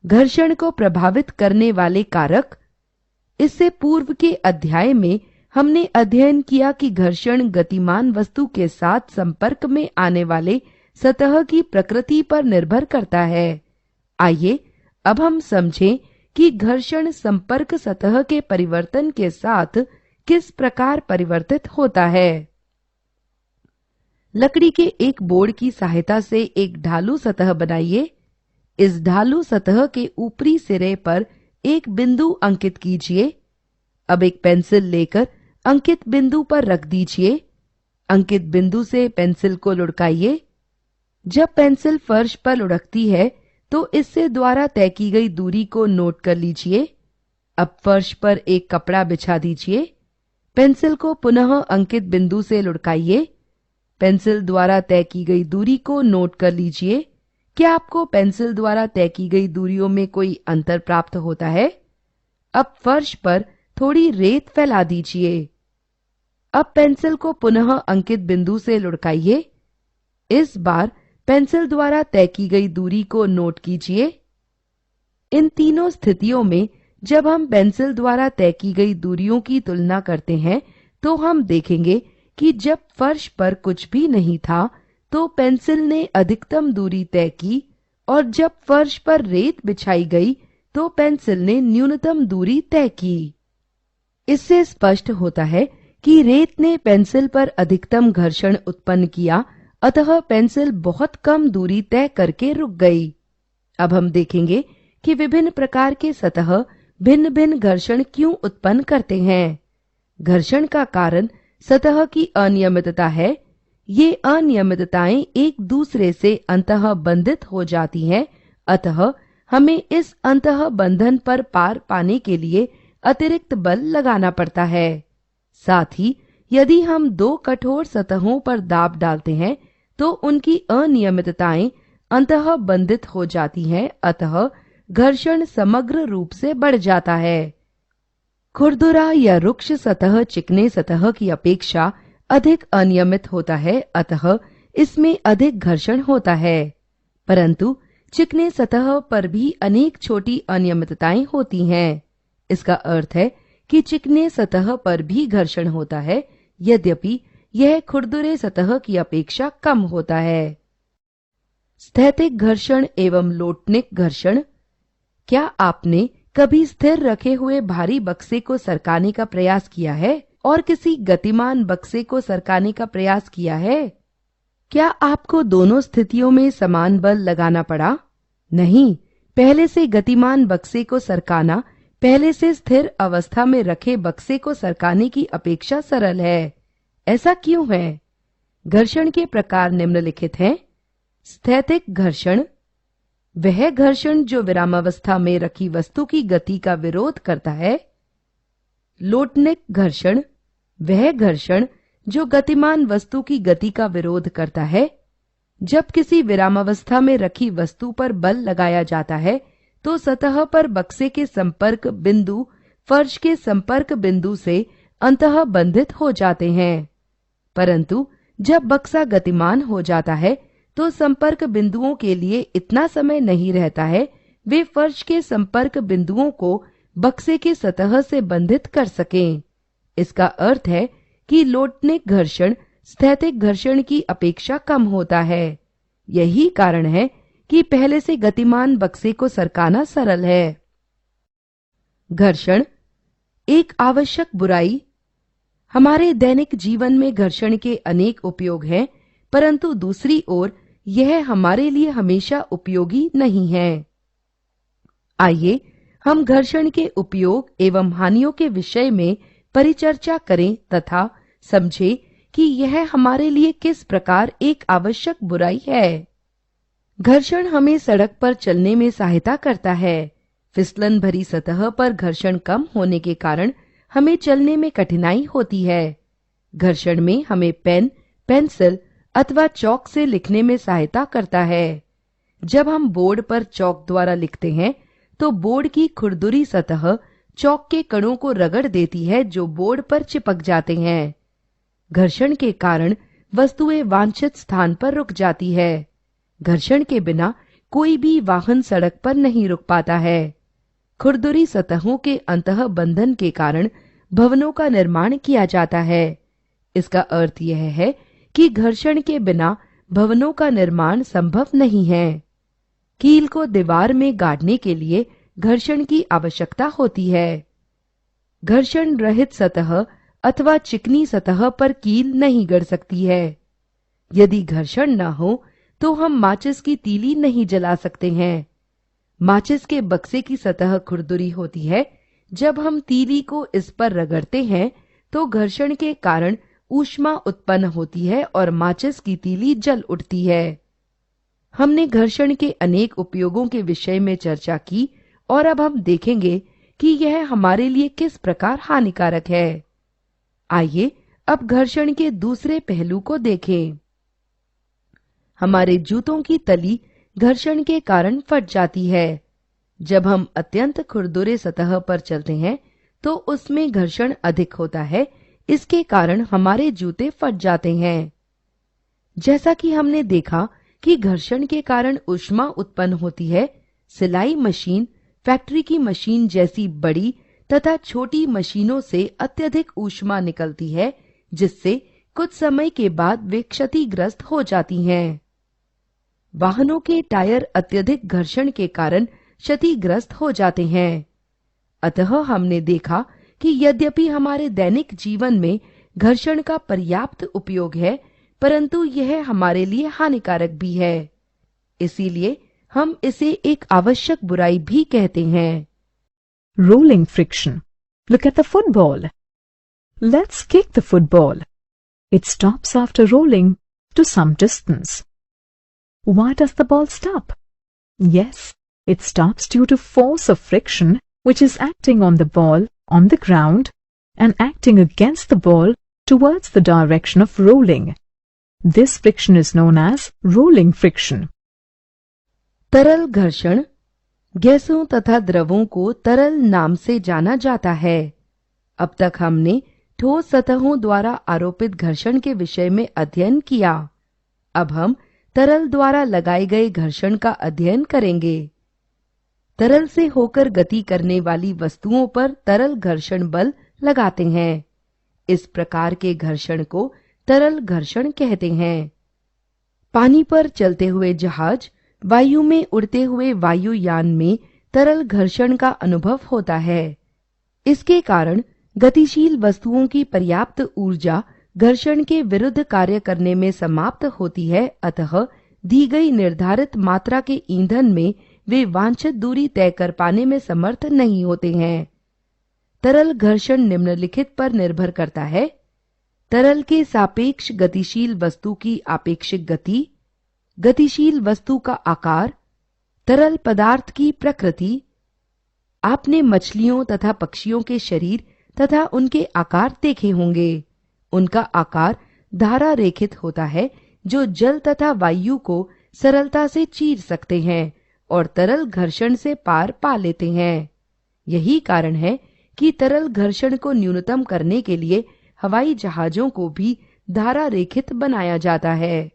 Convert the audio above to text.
घर्षण को प्रभावित करने वाले कारक। इससे पूर्व के अध्याय में हमने अध्ययन किया कि घर्षण गतिमान वस्तु के साथ संपर्क में आने वाले सतह की प्रकृति पर निर्भर करता है। आइए अब हम समझें कि घर्षण संपर्क सतह के परिवर्तन के साथ किस प्रकार परिवर्तित होता है। लकड़ी के एक बोर्ड की सहायता से एक ढालू सतह बनाइए। इस ढालू सतह के ऊपरी सिरे पर एक बिंदु अंकित कीजिए। अब एक पेंसिल लेकर अंकित बिंदु पर रख दीजिए। अंकित बिंदु से पेंसिल को लुढ़काइए। जब पेंसिल फर्श पर लुढ़कती है तो इससे द्वारा तय की गई दूरी को नोट कर लीजिए। अब फर्श पर एक कपड़ा बिछा दीजिए। पेंसिल को पुनः अंकित बिंदु से लुढ़काइए। पेंसिल द्वारा तय की गई दूरी को नोट कर लीजिए। क्या आपको पेंसिल द्वारा तय की गई दूरियों में कोई अंतर प्राप्त होता है? अब फर्श पर थोड़ी रेत फैला दीजिए। अब पेंसिल को पुनः अंकित बिंदु से लुढ़काइए। इस बार पेंसिल द्वारा तय की गई दूरी को नोट कीजिए। इन तीनों स्थितियों में जब हम पेंसिल द्वारा तय की गई दूरियों की तुलना करते हैं तो हम देखेंगे कि जब फर्श पर कुछ भी नहीं था तो पेंसिल ने अधिकतम दूरी तय की और जब फर्श पर रेत बिछाई गई तो पेंसिल ने न्यूनतम दूरी तय की। इससे स्पष्ट होता है कि रेत ने पेंसिल पर अधिकतम घर्षण उत्पन्न किया, अतः पेंसिल बहुत कम दूरी तय करके रुक गई। अब हम देखेंगे कि विभिन्न प्रकार के सतह भिन्न भिन्न घर्षण क्यों उत्पन्न करते हैं। घर्षण का कारण सतह की अनियमितता है। ये अनियमितताएं एक दूसरे से अंतः बंधित हो जाती हैं, अतः हमें इस अंतः बंधन पर पार पाने के लिए अतिरिक्त बल लगाना पड़ता है। साथ ही यदि हम दो कठोर सतहों पर दाब डालते हैं तो उनकी अनियमितताएं अंतः बंधित हो जाती हैं, अतः घर्षण समग्र रूप से बढ़ जाता है। खुरदुरा या रुक्ष सतह चिकने सतह की अपेक्षा अधिक अनियमित होता है, अतः इसमें अधिक घर्षण होता है। परंतु चिकने सतह पर भी अनेक छोटी अनियमितताएं होती हैं। इसका अर्थ है कि चिकने सतह पर भी घर्षण होता है, यद्यपि यह खुरदुरे सतह की अपेक्षा कम होता है। स्थैतिक घर्षण एवं लोटनिक घर्षण। क्या आपने कभी स्थिर रखे हुए भारी बक्से को सरकाने का प्रयास किया है और किसी गतिमान बक्से को सरकाने का प्रयास किया है? क्या आपको दोनों स्थितियों में समान बल लगाना पड़ा? नहीं, पहले से गतिमान बक्से को सरकाना पहले से स्थिर अवस्था में रखे बक्से को सरकाने की अपेक्षा सरल है। ऐसा क्यों है? घर्षण के प्रकार निम्नलिखित हैं। स्थैतिक घर्षण, वह घर्षण जो विरामावस्था में रखी वस्तु की गति का विरोध करता है। लोटनिक घर्षण, वह घर्षण जो गतिमान वस्तु की गति का विरोध करता है। जब किसी विरामावस्था में रखी वस्तु पर बल लगाया जाता है तो सतह पर बक्से के संपर्क बिंदु फर्श के संपर्क बिंदु से अंतः बंधित हो जाते हैं। परंतु जब बक्सा गतिमान हो जाता है तो संपर्क बिंदुओं के लिए इतना समय नहीं रहता है वे फर्श के संपर्क बिंदुओं को बक्से के सतह से बंधित कर सकें। इसका अर्थ है कि लोटनिक घर्षण स्थैतिक घर्षण की अपेक्षा कम होता है। यही कारण है कि पहले से गतिमान बक्से को सरकाना सरल है। घर्षण एक आवश्यक बुराई। हमारे दैनिक जीवन में घर्षण के अनेक उपयोग हैं, परंतु दूसरी ओर यह हमारे लिए हमेशा उपयोगी नहीं है। आइए हम घर्षण के उपयोग एवं हानियों के विषय में परिचर्चा करें तथा समझें कि यह हमारे लिए किस प्रकार एक आवश्यक बुराई है। घर्षण हमें सड़क पर चलने में सहायता करता है। फिसलन भरी सतह पर घर्षण कम होने के कारण हमें चलने में कठिनाई होती है। घर्षण में हमें पेन, पेंसिल अथवा चौक से लिखने में सहायता करता है। जब हम बोर्ड पर चौक द्वारा लिखते हैं तो बोर्ड की खुरदुरी सतह चौक के कणों को रगड़ देती है जो बोर्ड पर चिपक जाते हैं। घर्षण के कारण वस्तुएं वांछित स्थान पर रुक जाती है। घर्षण के बिना कोई भी वाहन सड़क पर नहीं रुक पाता है। खुरदुरी सतहों के अंतः बंधन के कारण भवनों का निर्माण किया जाता है। इसका अर्थ यह है कि घर्षण के बिना भवनों का निर्माण संभव नहीं है। कील को दीवार में गाड़ने के लिए घर्षण की आवश्यकता होती है। घर्षण रहित सतह अथवा चिकनी सतह पर कील नहीं गड़ सकती है। यदि घर्षण न हो तो हम माचिस की तीली नहीं जला सकते हैं। माचिस के बक्से की सतह खुरदुरी होती है। जब हम तीली को इस पर रगड़ते हैं तो घर्षण के कारण ऊष्मा उत्पन्न होती है और माचिस की तीली जल उठती है। हमने घर्षण के अनेक उपयोगों के विषय में चर्चा की और अब हम देखेंगे कि यह हमारे लिए किस प्रकार हानिकारक है। आइए अब घर्षण के दूसरे पहलू को देखें। हमारे जूतों की तली घर्षण के कारण फट जाती है। जब हम अत्यंत खुरदुरे सतह पर चलते हैं तो उसमें घर्षण अधिक होता है। इसके कारण हमारे जूते फट जाते हैं। जैसा कि हमने देखा कि घर्षण के कारण ऊष्मा उत्पन्न होती है, सिलाई मशीन, फैक्ट्री की मशीन जैसी बड़ी तथा छोटी मशीनों से अत्यधिक ऊष्मा निकलती है, जिससे कुछ समय के बाद वे क्षतिग्रस्त हो जाती हैं। वाहनों के टायर अत्यधिक घर्षण के कारण क्षतिग्रस्त हो जाते हैं। अतः हमने देखा कि यद्यपि हमारे दैनिक जीवन में घर्षण का पर्याप्त उपयोग है, परंतु यह हमारे लिए हानिकारक भी है। इसीलिए हम इसे एक आवश्यक बुराई भी कहते हैं। Rolling friction. Look at the football. Let's kick the football. It stops after rolling to some distance. Why does the ball stop? Yes, it stops due to force of friction which is acting on the ball on the ground and acting against the ball towards the direction of rolling. This friction is known as rolling friction. तरल घर्षण गैसों तथा द्रवों को तरल नाम से जाना जाता है। अब तक हमने ठोस सतहों द्वारा आरोपित घर्षण के विषय में अध्ययन किया। अब हम तरल द्वारा लगाए गए घर्षण का अध्ययन करेंगे। तरल से होकर गति करने वाली वस्तुओं पर तरल घर्षण बल लगाते हैं। इस प्रकार के घर्षण को तरल घर्षण कहते हैं। पानी पर चलते हुए जहाज, वायु में उड़ते हुए वायुयान में तरल घर्षण का अनुभव होता है। इसके कारण गतिशील वस्तुओं की पर्याप्त ऊर्जा घर्षण के विरुद्ध कार्य करने में समाप्त होती है। अतः दी गई निर्धारित मात्रा के ईंधन में वे वांछित दूरी तय कर पाने में समर्थ नहीं होते हैं। तरल घर्षण निम्नलिखित पर निर्भर करता है: तरल के सापेक्ष गतिशील वस्तु की आपेक्षिक गति, गतिशील वस्तु का आकार, तरल पदार्थ की प्रकृति। आपने मछलियों तथा पक्षियों के शरीर तथा उनके आकार देखे होंगे। उनका आकार धारा रेखित होता है, जो जल तथा वायु को सरलता से चीर सकते हैं और तरल घर्षण से पार पा लेते हैं। यही कारण है कि तरल घर्षण को न्यूनतम करने के लिए हवाई जहाजों को भी धारा रेखित बनाया जाता है।